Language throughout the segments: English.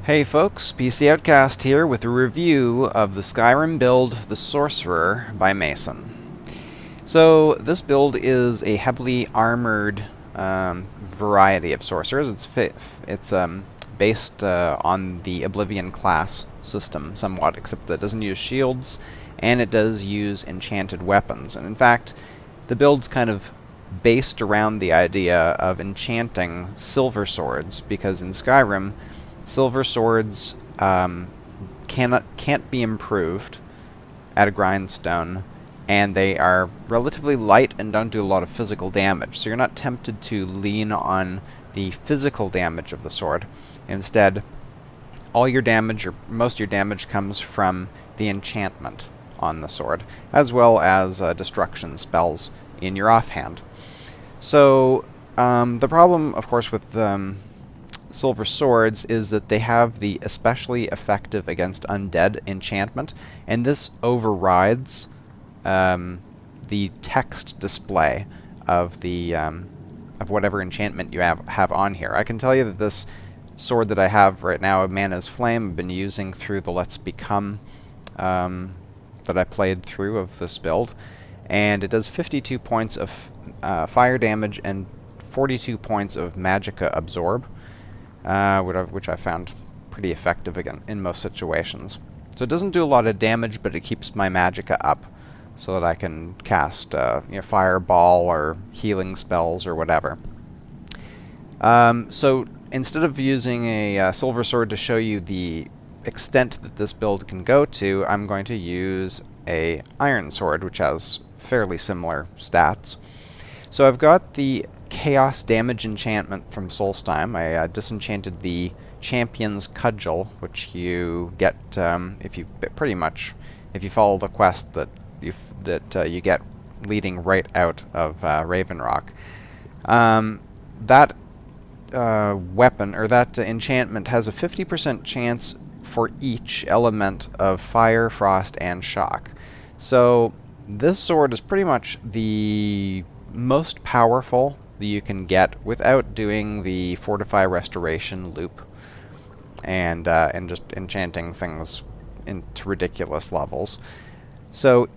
Hey folks, PC Outcast here with a review of the Skyrim build, the Sorcerer by Mason. So this build is a heavily armored variety of sorcerers. It's based on the Oblivion class system somewhat, except that it doesn't use shields and it does use enchanted weapons. And in fact, the build's kind of based around the idea of enchanting silver swords, because in Skyrim silver swords can't be improved at a grindstone, and they are relatively light and don't do a lot of physical damage. So you're not tempted to lean on the physical damage of the sword. Instead, all your damage, or most of your damage, comes from the enchantment on the sword, as well as destruction spells in your offhand. So the problem, of course, with silver swords is that they have the especially effective against undead enchantment, and this overrides the text display of the of whatever enchantment you have on here. I can tell you that this sword that I have right now, Mana's Flame, I've been using through the Let's Become that I played through of this build, and it does 52 points of fire damage and 42 points of magicka absorb. Which I found pretty effective again in most situations. So it doesn't do a lot of damage, but it keeps my magicka up so that I can cast fireball or healing spells or whatever. So instead of using a silver sword to show you the extent that this build can go to, I'm going to use a iron sword, which has fairly similar stats. So I've got the Chaos Damage enchantment from Solstheim. I disenchanted the Champion's Cudgel, which you get if you follow the quest that you get leading right out of Raven Rock. That weapon, or that enchantment, has a 50% chance for each element of fire, frost, and shock. So this sword is pretty much the most powerful that you can get without doing the Fortify restoration loop and just enchanting things into ridiculous levels. So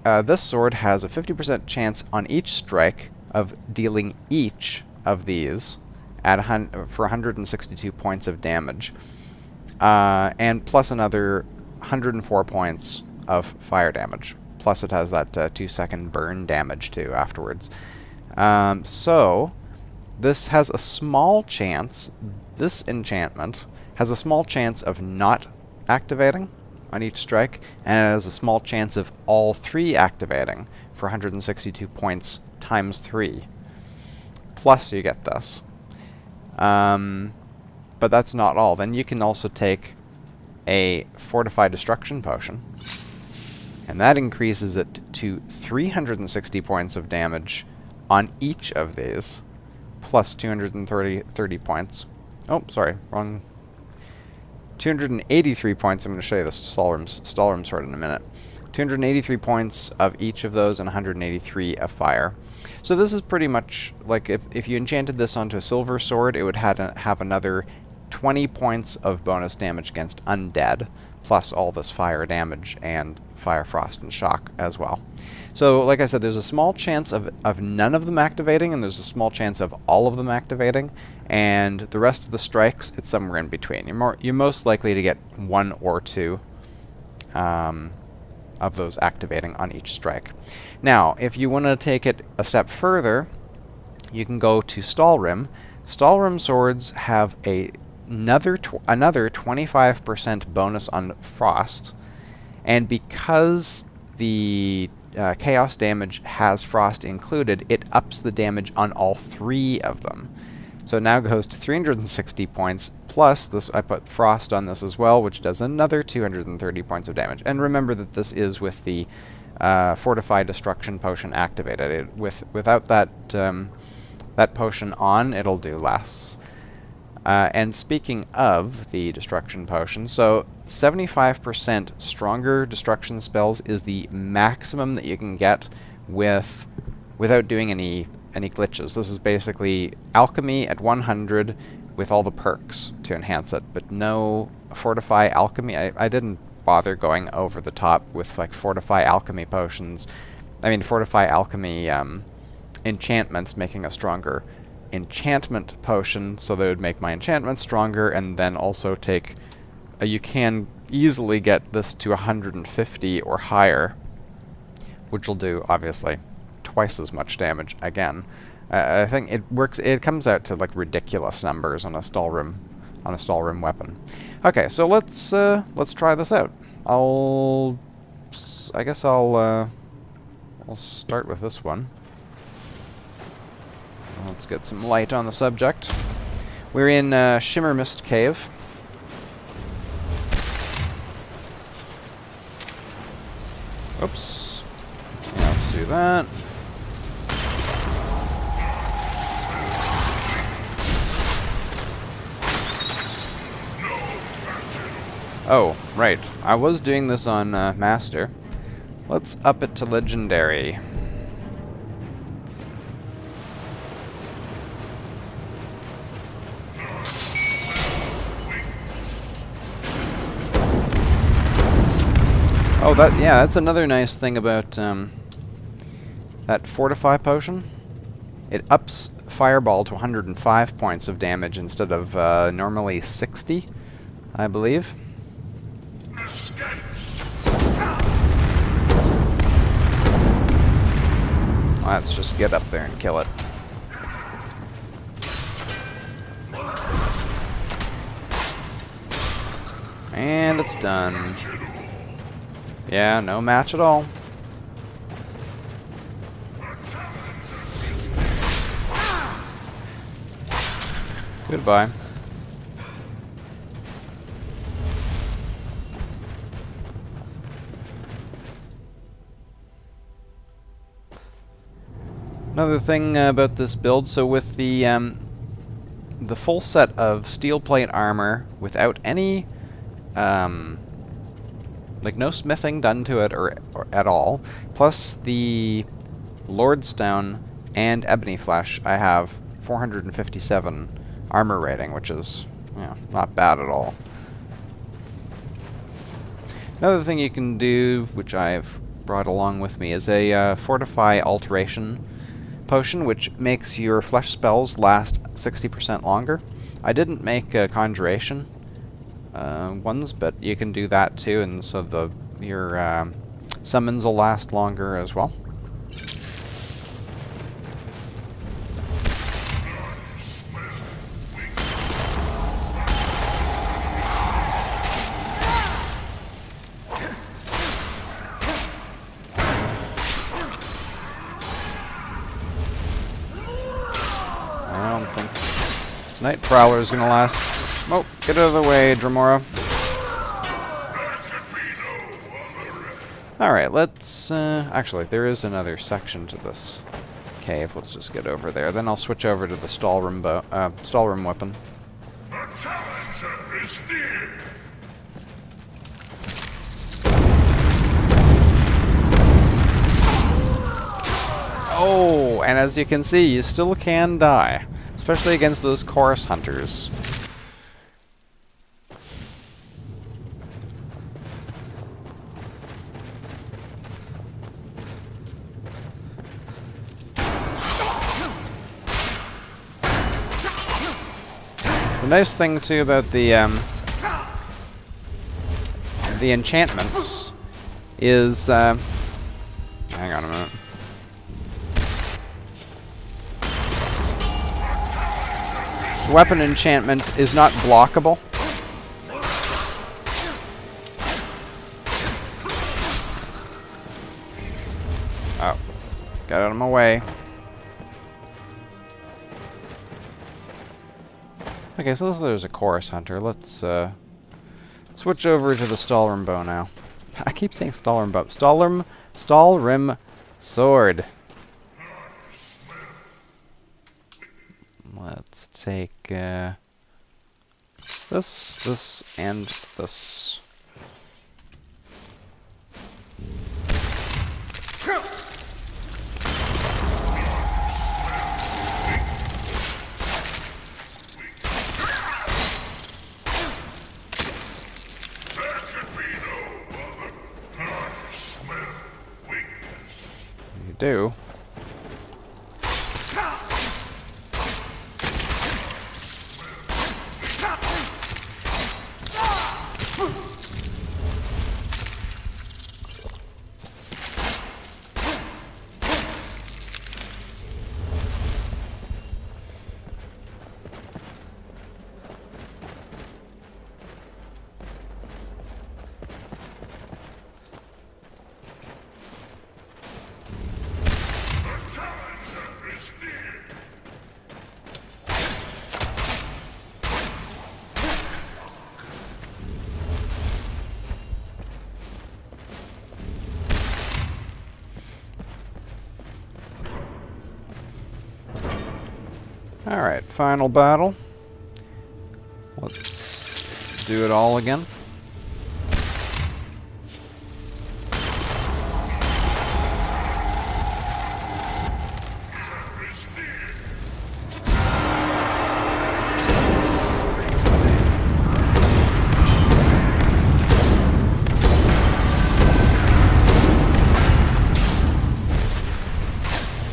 this sword has a 50% chance on each strike of dealing each of these for 162 points of damage, and plus another 104 points of fire damage. Plus it has that 2-second burn damage too afterwards. So this has a small chance, this enchantment has a small chance of not activating on each strike, and it has a small chance of all three activating for 162 points times 3. Plus you get this. But that's not all. Then you can also take a Fortify Destruction Potion, and that increases it to 360 points of damage on each of these, plus 230 points. Oh, sorry, wrong. 283 points. I'm going to show you the Stalrim sword in a minute. 283 points of each of those and 183 of fire. So this is pretty much like if you enchanted this onto a silver sword, it would have another 20 points of bonus damage against undead, plus all this fire damage and fire, frost, and shock as well. So, like I said, there's a small chance of none of them activating, and there's a small chance of all of them activating, and the rest of the strikes, it's somewhere in between. You're most likely to get 1 or 2 of those activating on each strike. Now, if you want to take it a step further, you can go to Stalrim. Stalrim swords have another 25% bonus on frost, and because the chaos damage has frost included, it ups the damage on all 3 of them. So it now goes to 360 points, plus this, I put frost on this as well, which does another 230 points of damage. And remember that this is with the Fortify Destruction Potion activated. Without that that potion on, it'll do less. And speaking of the Destruction Potion, so 75% stronger destruction spells is the maximum that you can get without doing any glitches. This is basically alchemy at 100 with all the perks to enhance it, but no Fortify Alchemy. I didn't bother going over the top with like Fortify Alchemy potions. I mean, Fortify Alchemy enchantments, making a stronger enchantment potion, so they would make my enchantments stronger, and then also take... you can easily get this to 150 or higher, which will do, obviously, twice as much damage again. I think it works. It comes out to like ridiculous numbers on a Stalrim weapon. Okay, so let's try this out. I guess I'll start with this one. Let's get some light on the subject. We're in Shimmer Mist Cave. Oops. Yeah, let's do that. Oh, right. I was doing this on Master. Let's up it to Legendary. Oh, that's another nice thing about that Fortify potion. It ups Fireball to 105 points of damage instead of normally 60, I believe. Let's just get up there and kill it. And it's done. Yeah, no match at all. Goodbye. Another thing about this build, so with the full set of steel plate armor without any like no smithing done to it or at all, plus the Lordstone and Ebony Flesh, I have 457 armor rating, which is, not bad at all. Another thing you can do, which I've brought along with me, is a Fortify Alteration potion, which makes your flesh spells last 60% longer. I didn't make Conjuration ones, but you can do that too, and so your summons will last longer as well. I don't think this Night Prowler is going to last. Oh, get out of the way, Dremora. Alright, let's... actually, there is another section to this cave. Let's just get over there. Then I'll switch over to the Stalrim weapon. Oh, and as you can see, you still can die. Especially against those chorus hunters. The nice thing too about the enchantments is hang on a minute. Weapon enchantment is not blockable. Oh, get out of my way. Okay, so there's a chorus hunter. Let's switch over to the Stalrim bow now. I keep saying Stalrim bow. Stalrim sword. Let's take this, and this. do. Alright, final battle. Let's do it all again.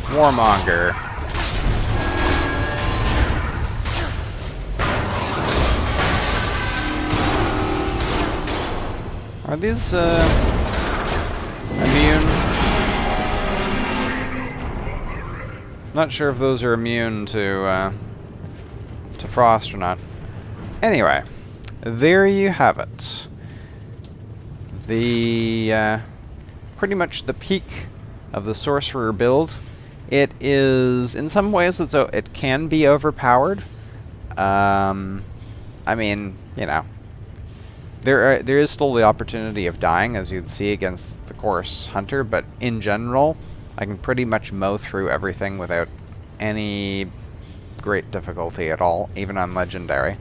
Warmonger. Are these, immune? Not sure if those are immune to frost or not. Anyway, there you have it. The, pretty much the peak of the Sorcerer build. It is, in some ways, it can be overpowered. I mean, you know, there is still the opportunity of dying, as you'd see against the Chorus Hunter, but in general, I can pretty much mow through everything without any great difficulty at all, even on Legendary.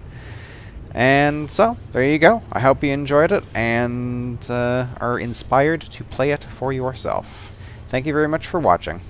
And so, there you go. I hope you enjoyed it, and are inspired to play it for yourself. Thank you very much for watching.